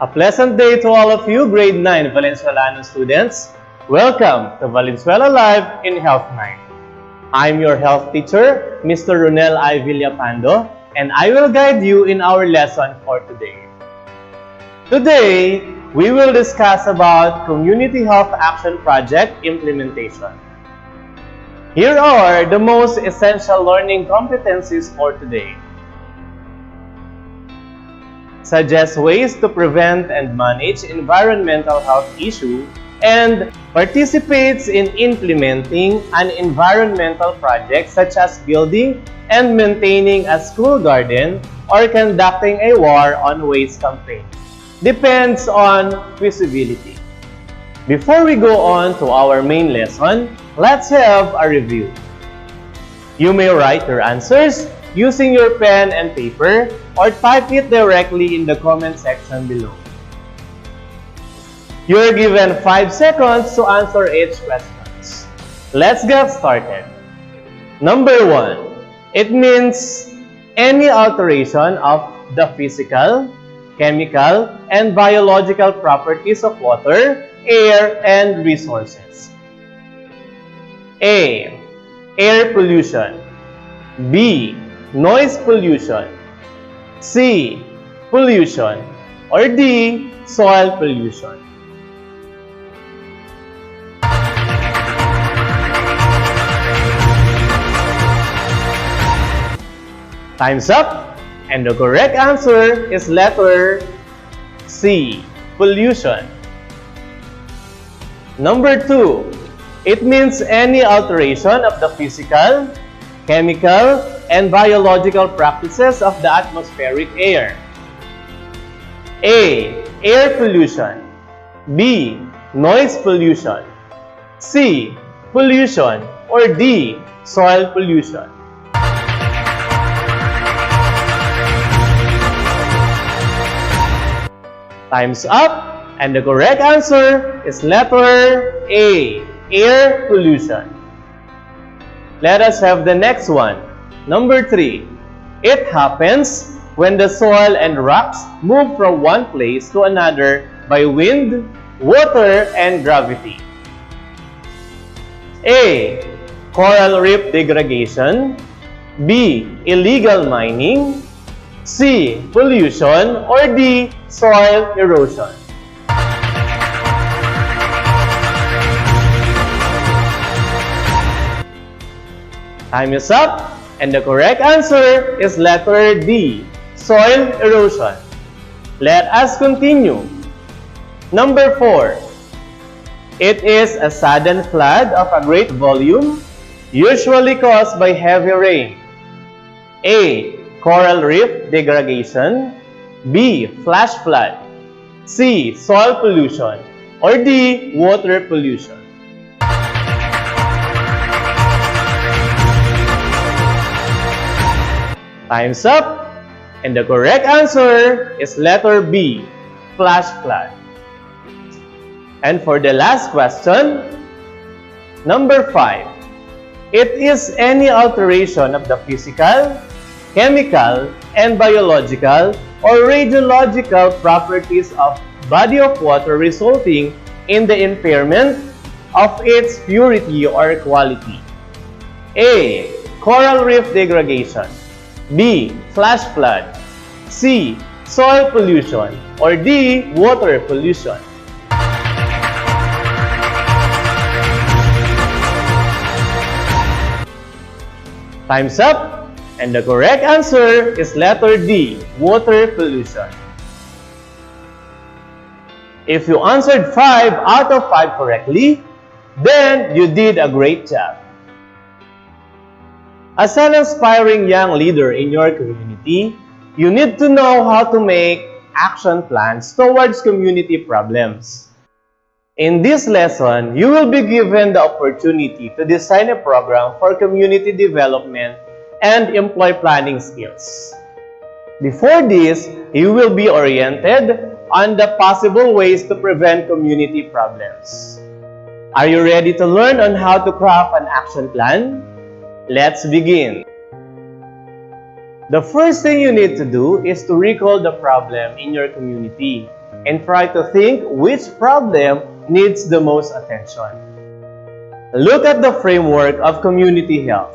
A pleasant day to all of you grade 9 Valenzuelano students. Welcome to Valenzuela Live in Health 9. I'm your health teacher, Mr. Ronel I. Villapando, and I will guide you in our lesson for today. Today, we will discuss about Community Health Action Project implementation. Here are the most essential learning competencies for today. Suggest ways to prevent and manage environmental health issues, and participates in implementing an environmental project such as building and maintaining a school garden or conducting a war on waste campaign. Depends on feasibility. Before we go on to our main lesson, let's have a review. You may write your answers using your pen and paper or type it directly in the comment section below. You're given 5 seconds to answer each question. Let's get started. Number 1. It means any alteration of the physical, chemical, and biological properties of water, air, and resources. A. Air pollution. B. Noise pollution. C. Pollution. Or D. Soil pollution. Time's up, and the correct answer is letter C. Pollution. Number 2. It means any alteration of the physical, chemical, and biological practices of the atmospheric air. A. Air pollution. B. Noise pollution. C. Pollution. Or D. Soil pollution. Time's up, and the correct answer is letter A. Air pollution. Let us have the next one. Number 3. It happens when the soil and rocks move from one place to another by wind, water, and gravity. A. Coral reef degradation. B. Illegal mining. C. Pollution. Or D. Soil erosion. Time is up, and the correct answer is letter D. Soil erosion. Let us continue. Number 4. It is a sudden flood of a great volume, usually caused by heavy rain. A. Coral reef degradation. B. Flash flood. C. Soil pollution. Or D. Water pollution. Time's up, and the correct answer is letter B. Flash flood. And for the last question, number 5. It is any alteration of the physical, chemical, and biological or radiological properties of body of water resulting in the impairment of its purity or quality. A. Coral reef degradation. B. Flash flood. C. Soil pollution. Or D. Water pollution. Time's up, and the correct answer is letter D. Water pollution. If you answered 5 out of 5 correctly, then you did a great job. As an aspiring young leader in your community, you need to know how to make action plans towards community problems. In this lesson, you will be given the opportunity to design a program for community development and employ planning skills. Before this, you will be oriented on the possible ways to prevent community problems. Are you ready to learn on how to craft an action plan? Let's begin. The first thing you need to do is to recall the problem in your community. and try to think which problem needs the most attention. Look at the framework of community health.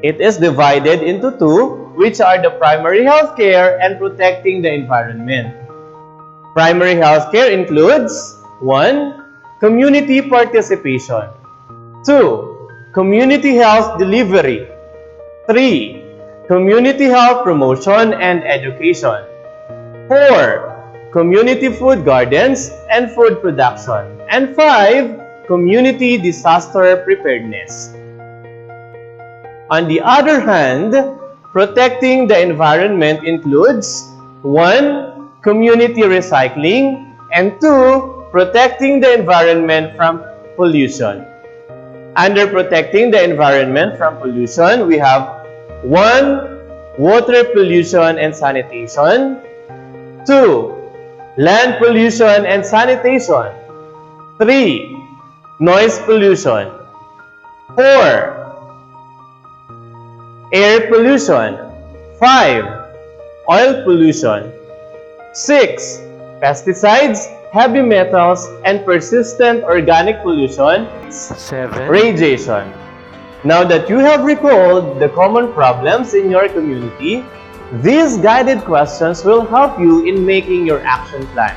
It is divided into two, which are the primary health care and protecting the environment. Primary health care includes 1. Community participation, 2. Community health delivery, 3. Community health promotion and education, 4. Community food gardens and food production, and 5. Community disaster preparedness. On the other hand, protecting the environment includes 1. Community recycling, and 2. Protecting the environment from pollution. Under protecting the environment from pollution, we have 1. Water pollution and sanitation, 2. Land pollution and sanitation, 3. Noise pollution, 4. Air pollution, 5. Oil pollution, 6. Pesticides, heavy metals, and persistent organic pollution, 7. radiation. Now that you have recalled the common problems in your community, these guided questions will help you in making your action plan.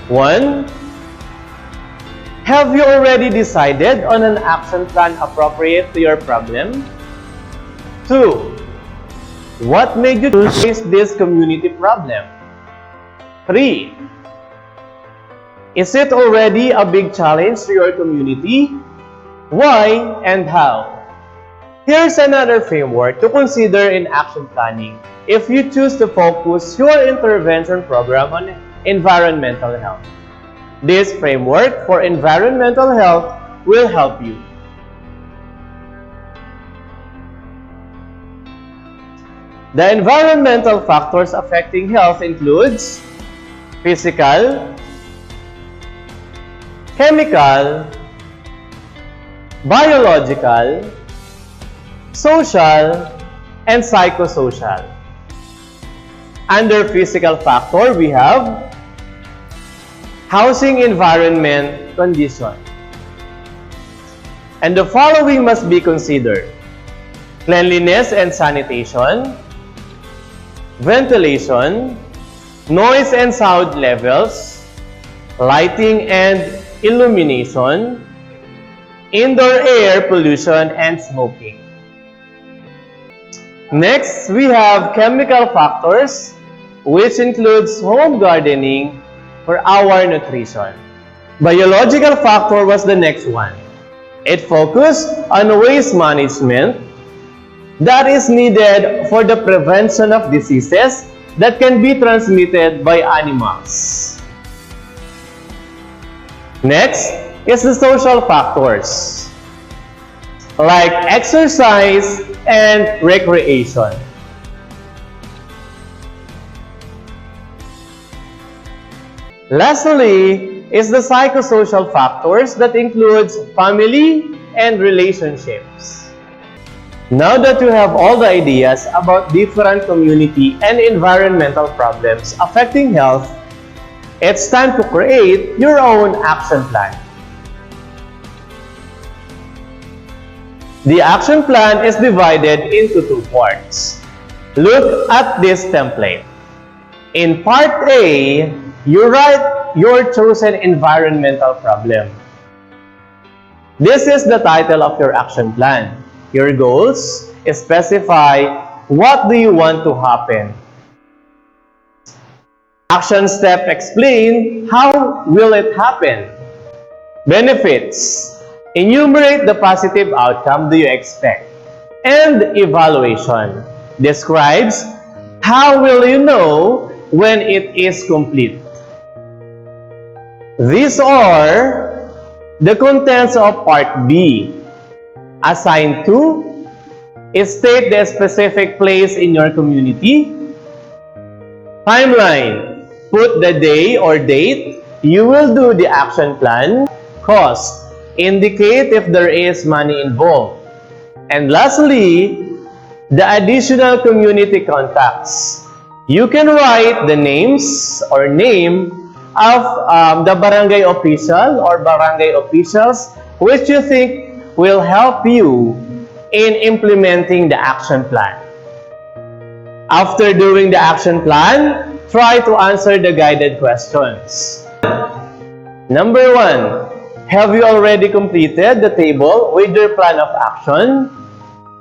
1. Have you already decided on an action plan appropriate to your problem? 2. What made you face this community problem? 3. Is it already a big challenge to your community? Why and how? Here's another framework to consider in action planning if you choose to focus your intervention program on environmental health. This framework for environmental health will help you. The environmental factors affecting health includes physical, chemical, biological, social, and psychosocial. Under physical factor, we have housing environment condition. And the following must be considered: cleanliness and sanitation, ventilation, noise and sound levels, lighting and illumination, indoor air pollution, and smoking. Next, we have chemical factors, which includes home gardening for our nutrition. Biological factor was the next one. It focused on waste management that is needed for the prevention of diseases that can be transmitted by animals. Next is the social factors, like exercise and recreation. Lastly is the psychosocial factors that includes family and relationships. Now that you have all the ideas about different community and environmental problems affecting health, it's time to create your own action plan. The action plan is divided into two parts. Look at this template. In part A, you write your chosen environmental problem. This is the title of your action plan. Your goals specify what do you want to happen. Action step explain how will it happen. Benefits. Enumerate the positive outcome do you expect. And evaluation. Describes how will you know when it is complete. These are the contents of part B. Assign to, state the specific place in your community. Timeline, put the day or date you will do the action plan. Cost, indicate if there is money involved. And lastly, the additional community contacts. You can write the names or name of the barangay official or barangay officials which you think will help you in implementing the action plan. After doing the action plan, try to answer the guided questions. Number 1, have you already completed the table with your plan of action?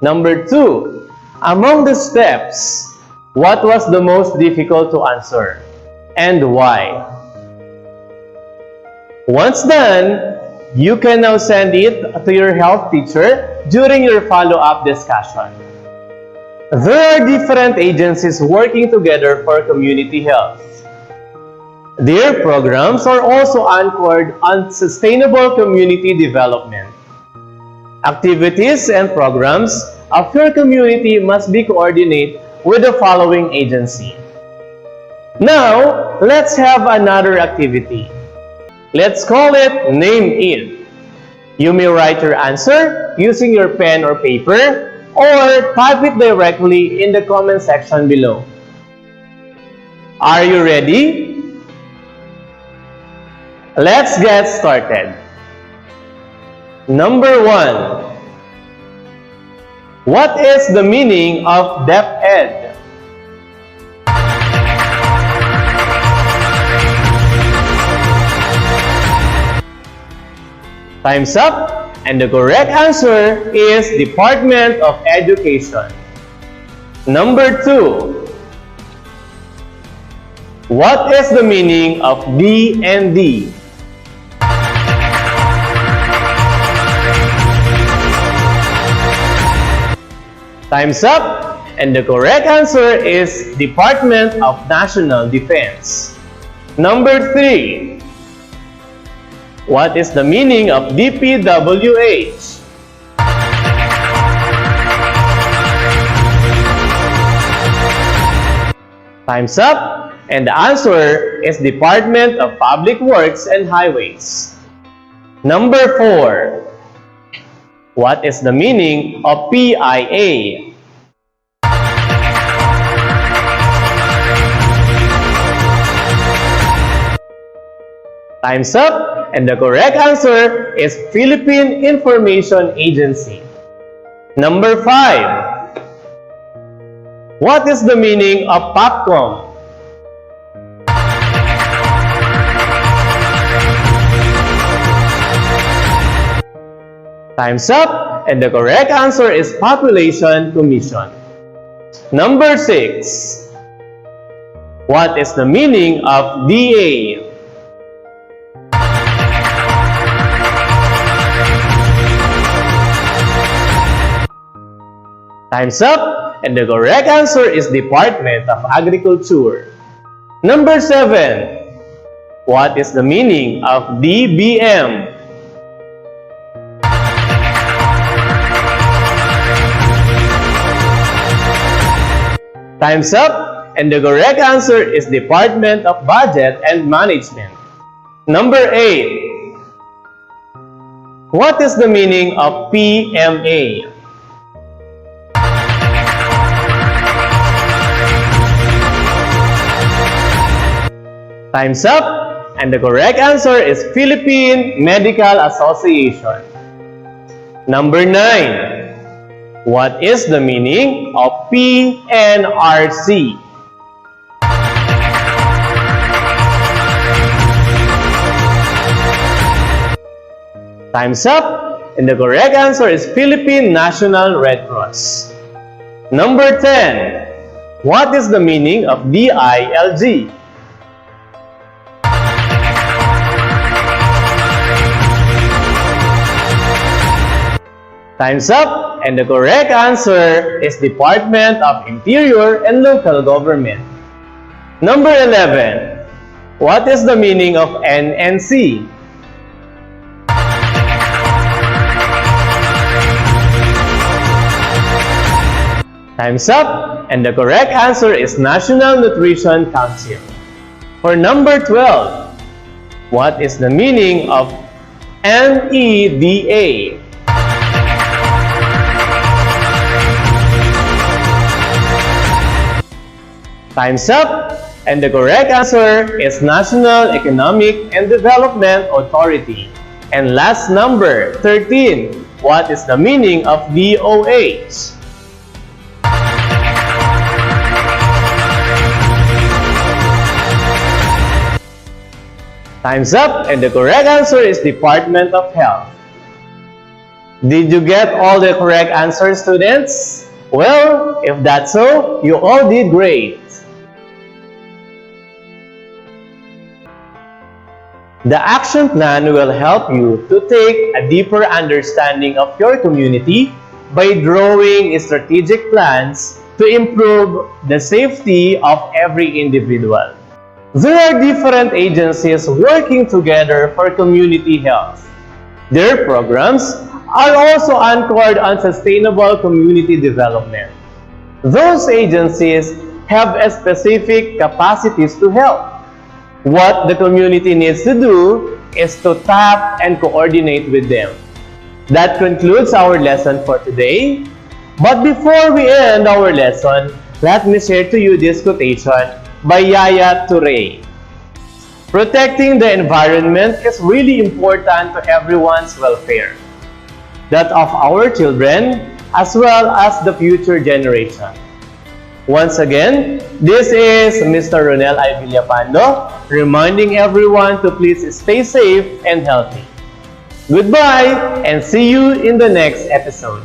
Number 2, among the steps, what was the most difficult to answer and why? Once done, you can now send it to your health teacher during your follow-up discussion. There are different agencies working together for community health. Their programs are also anchored on sustainable community development. Activities and programs of your community must be coordinated with the following agency. Now, let's have another activity. Let's call it Name It. You may write your answer using your pen or paper or type it directly in the comment section below. Are you ready? Let's get started. Number 1. What is the meaning of DepEd? Time's up, and the correct answer is Department of Education. Number 2. What is the meaning of D&D? Time's up, and the correct answer is Department of National Defense. Number 3. What is the meaning of DPWH? Time's up, and the answer is Department of Public Works and Highways. Number 4. What is the meaning of PIA? Time's up, and the correct answer is Philippine Information Agency. Number 5. What is the meaning of POPCOM? Time's up, and the correct answer is Population Commission. Number 6. What is the meaning of DA? Time's up, and the correct answer is Department of Agriculture. Number 7. What is the meaning of DBM? Time's up, and the correct answer is Department of Budget and Management. Number 8. What is the meaning of PMA? Time's up, and the correct answer is Philippine Medical Association. Number 9. What is the meaning of PNRC? Time's up, and the correct answer is Philippine National Red Cross. Number 10. What is the meaning of DILG? Time's up, and the correct answer is Department of Interior and Local Government. Number 11. What is the meaning of NNC? Time's up, and the correct answer is National Nutrition Council. For number 12, what is the meaning of NEDA? Time's up! And the correct answer is National Economic and Development Authority. And last number, 13. What is the meaning of DOH? Time's up, and the correct answer is Department of Health. Did you get all the correct answers, students? Well, if that's so, you all did great. The action plan will help you to take a deeper understanding of your community by drawing strategic plans to improve the safety of every individual. There are different agencies working together for community health. Their programs are also anchored on sustainable community development. Those agencies have specific capacities to help. What the community needs to do is to tap and coordinate with them. That concludes our lesson for today. But before we end our lesson, let me share to you this quotation by Yaya Toure. Protecting the environment is really important to everyone's welfare, that of our children as well as the future generation. Once again, this is Mr. Ronel I. Villapando reminding everyone to please stay safe and healthy. Goodbye and see you in the next episode.